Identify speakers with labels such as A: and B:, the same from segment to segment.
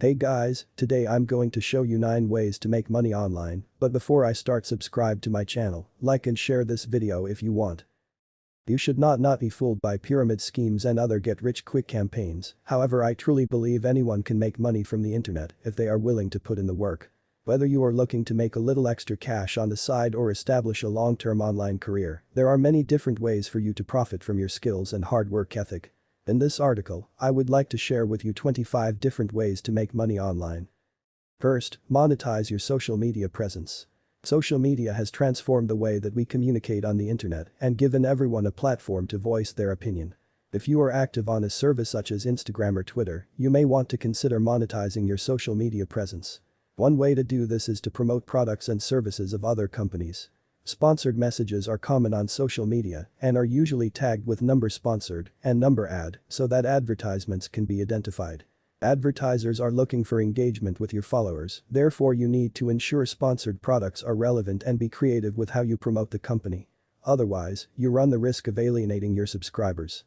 A: Hey guys, today I'm going to show you 9 ways to make money online, but before I start, subscribe to my channel, like and share this video if you want. You should not be fooled by pyramid schemes and other get-rich-quick campaigns. However, I truly believe anyone can make money from the internet if they are willing to put in the work. Whether you are looking to make a little extra cash on the side or establish a long-term online career, there are many different ways for you to profit from your skills and hard work ethic. In this article, I would like to share with you 25 different ways to make money online. First, monetize your social media presence. Social media has transformed the way that we communicate on the internet and given everyone a platform to voice their opinion. If you are active on a service such as Instagram or Twitter, you may want to consider monetizing your social media presence. One way to do this is to promote products and services of other companies. Sponsored messages are common on social media and are usually tagged with number sponsored and number ad so that advertisements can be identified. Advertisers are looking for engagement with your followers, therefore you need to ensure sponsored products are relevant and be creative with how you promote the company. Otherwise, you run the risk of alienating your subscribers.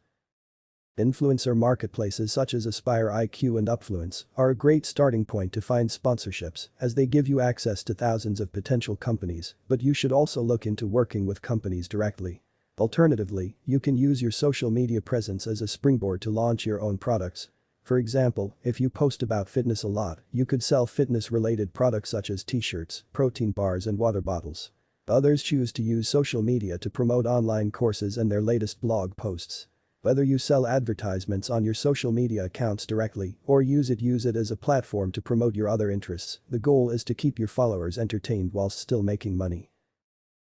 A: Influencer marketplaces such as Aspire IQ and Upfluence are a great starting point to find sponsorships as they give you access to thousands of potential companies, but you should also look into working with companies directly. Alternatively, you can use your social media presence as a springboard to launch your own products. For example, if you post about fitness a lot, you could sell fitness-related products such as t-shirts, protein bars and water bottles. Others choose to use social media to promote online courses and their latest blog posts. Whether you sell advertisements on your social media accounts directly or use it as a platform to promote your other interests, the goal is to keep your followers entertained whilst still making money.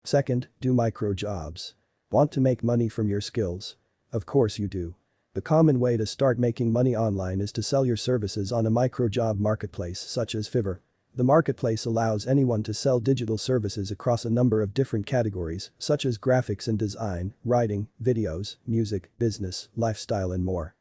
A: Second, do micro jobs. Want to make money from your skills? Of course you do. The common way to start making money online is to sell your services on a micro job marketplace such as Fiverr. The marketplace allows anyone to sell digital services across a number of different categories such as graphics and design, writing, videos, music, business, lifestyle and more.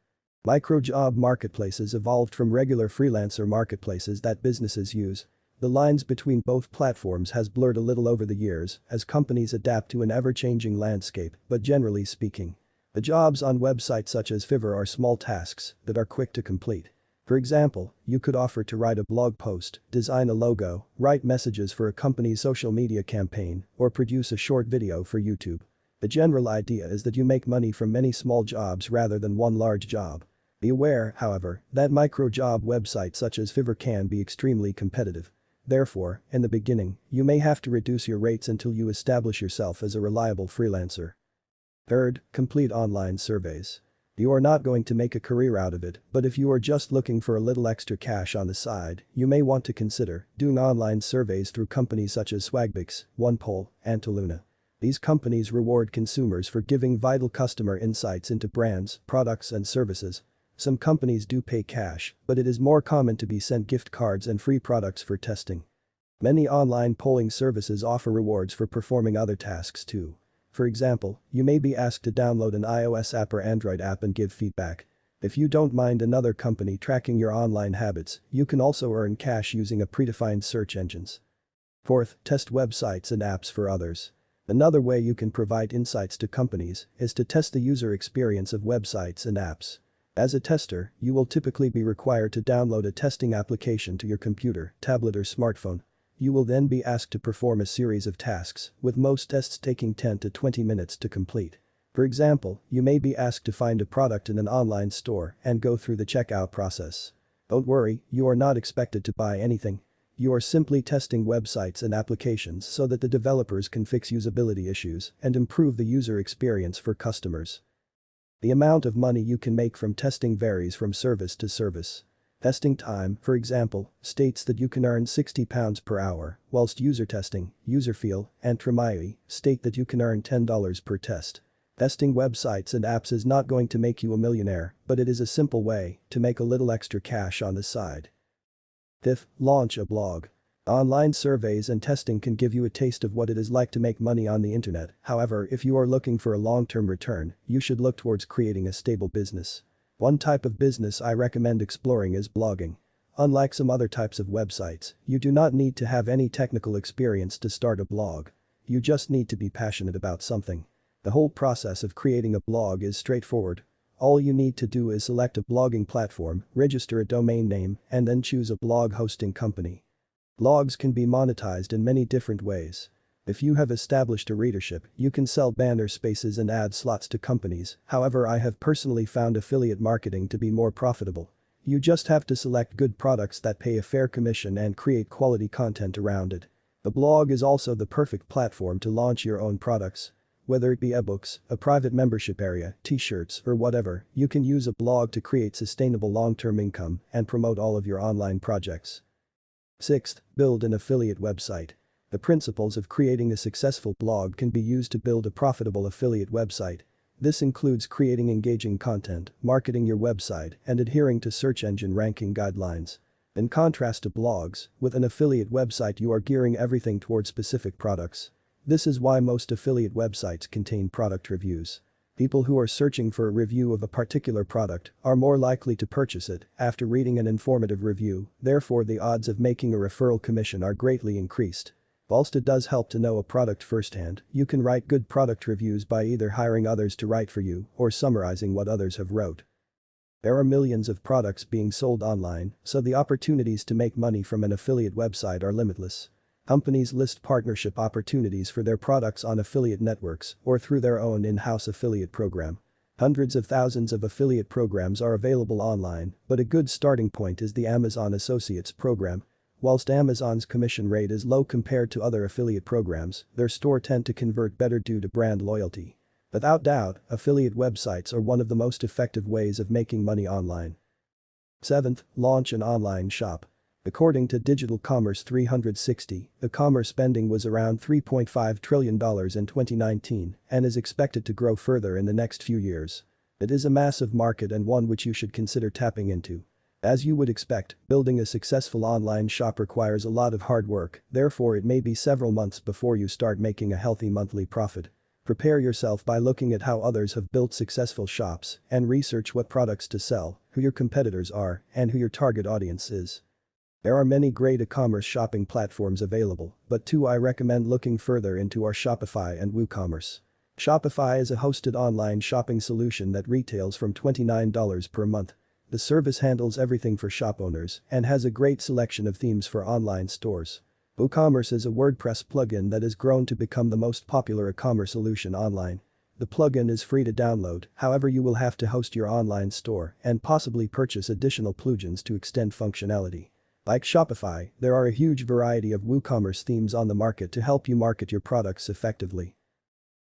A: Micro-job marketplaces evolved from regular freelancer marketplaces that businesses use. The lines between both platforms has blurred a little over the years as companies adapt to an ever-changing landscape, but generally speaking, the jobs on websites such as Fiverr are small tasks that are quick to complete. For example, you could offer to write a blog post, design a logo, write messages for a company's social media campaign, or produce a short video for YouTube. The general idea is that you make money from many small jobs rather than one large job. Be aware, however, that micro-job websites such as Fiverr can be extremely competitive. Therefore, in the beginning, you may have to reduce your rates until you establish yourself as a reliable freelancer. Third, complete online surveys. You are not going to make a career out of it, but if you are just looking for a little extra cash on the side, you may want to consider doing online surveys through companies such as Swagbucks, OnePoll, and Toluna. These companies reward consumers for giving vital customer insights into brands, products and services. Some companies do pay cash, but it is more common to be sent gift cards and free products for testing. Many online polling services offer rewards for performing other tasks too. For example, you may be asked to download an iOS app or Android app and give feedback. If you don't mind another company tracking your online habits, you can also earn cash using a predefined search engines. Fourth, test websites and apps for others. Another way you can provide insights to companies is to test the user experience of websites and apps. As a tester, you will typically be required to download a testing application to your computer, tablet or smartphone. You will then be asked to perform a series of tasks, with most tests taking 10 to 20 minutes to complete. For example, you may be asked to find a product in an online store and go through the checkout process. Don't worry, you are not expected to buy anything. You are simply testing websites and applications so that the developers can fix usability issues and improve the user experience for customers. The amount of money you can make from testing varies from service to service. Testing time, for example, states that you can earn £60 per hour, whilst user testing, Userfeel, and Tremai state that you can earn $10 per test. Testing websites and apps is not going to make you a millionaire, but it is a simple way to make a little extra cash on the side. Fifth, launch a blog. Online surveys and testing can give you a taste of what it is like to make money on the internet. However, if you are looking for a long-term return, you should look towards creating a stable business. One type of business I recommend exploring is blogging. Unlike some other types of websites, you do not need to have any technical experience to start a blog. You just need to be passionate about something. The whole process of creating a blog is straightforward. All you need to do is select a blogging platform, register a domain name, and then choose a blog hosting company. Blogs can be monetized in many different ways. If you have established a readership, you can sell banner spaces and ad slots to companies. However, I have personally found affiliate marketing to be more profitable. You just have to select good products that pay a fair commission and create quality content around it. The blog is also the perfect platform to launch your own products. Whether it be ebooks, a private membership area, t-shirts, or whatever, you can use a blog to create sustainable long-term income and promote all of your online projects. 6th, build an affiliate website. The principles of creating a successful blog can be used to build a profitable affiliate website. This includes creating engaging content, marketing your website, and adhering to search engine ranking guidelines. In contrast to blogs, with an affiliate website you are gearing everything towards specific products. This is why most affiliate websites contain product reviews. People who are searching for a review of a particular product are more likely to purchase it after reading an informative review, therefore the odds of making a referral commission are greatly increased. Whilst it does help to know a product firsthand, you can write good product reviews by either hiring others to write for you or summarizing what others have wrote. There are millions of products being sold online, so the opportunities to make money from an affiliate website are limitless. Companies list partnership opportunities for their products on affiliate networks or through their own in-house affiliate program. Hundreds of thousands of affiliate programs are available online, but a good starting point is the Amazon Associates program. Whilst Amazon's commission rate is low compared to other affiliate programs, their store tend to convert better due to brand loyalty. Without doubt, affiliate websites are one of the most effective ways of making money online. 7th, launch an online shop. According to Digital Commerce 360, the commerce spending was around $3.5 trillion in 2019 and is expected to grow further in the next few years. It is a massive market and one which you should consider tapping into. As you would expect, building a successful online shop requires a lot of hard work, therefore it may be several months before you start making a healthy monthly profit. Prepare yourself by looking at how others have built successful shops and research what products to sell, who your competitors are, and who your target audience is. There are many great e-commerce shopping platforms available, but two I recommend looking further into are Shopify and WooCommerce. Shopify is a hosted online shopping solution that retails from $29 per month. The service handles everything for shop owners and has a great selection of themes for online stores. WooCommerce is a WordPress plugin that has grown to become the most popular e-commerce solution online. The plugin is free to download, however you will have to host your online store and possibly purchase additional plugins to extend functionality. Like Shopify, there are a huge variety of WooCommerce themes on the market to help you market your products effectively.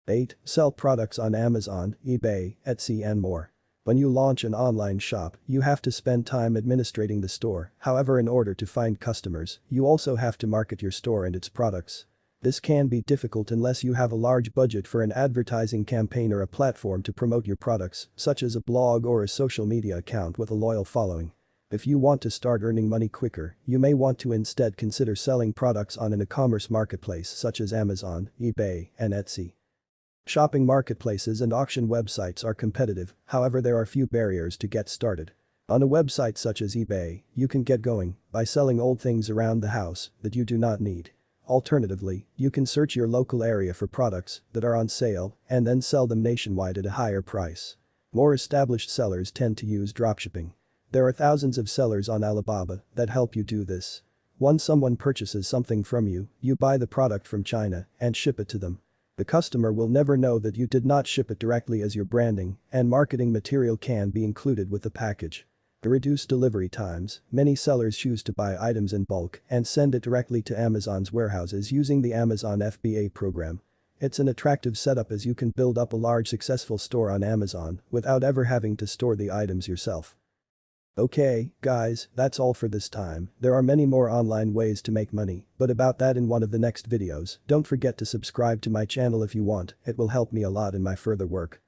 A: 8. Sell products on Amazon, eBay, Etsy and more. When you launch an online shop, you have to spend time administrating the store, however in order to find customers, you also have to market your store and its products. This can be difficult unless you have a large budget for an advertising campaign or a platform to promote your products, such as a blog or a social media account with a loyal following. If you want to start earning money quicker, you may want to instead consider selling products on an e-commerce marketplace such as Amazon, eBay, and Etsy. Shopping marketplaces and auction websites are competitive, however there are few barriers to get started. On a website such as eBay, you can get going by selling old things around the house that you do not need. Alternatively, you can search your local area for products that are on sale and then sell them nationwide at a higher price. More established sellers tend to use dropshipping. There are thousands of sellers on Alibaba that help you do this. Once someone purchases something from you, you buy the product from China and ship it to them. The customer will never know that you did not ship it directly, as your branding and marketing material can be included with the package. To reduce delivery times, many sellers choose to buy items in bulk and send it directly to Amazon's warehouses using the Amazon FBA program. It's an attractive setup as you can build up a large successful store on Amazon without ever having to store the items yourself. Okay, guys, that's all for this time. There are many more online ways to make money, but about that in one of the next videos. Don't forget to subscribe to my channel if you want, it will help me a lot in my further work.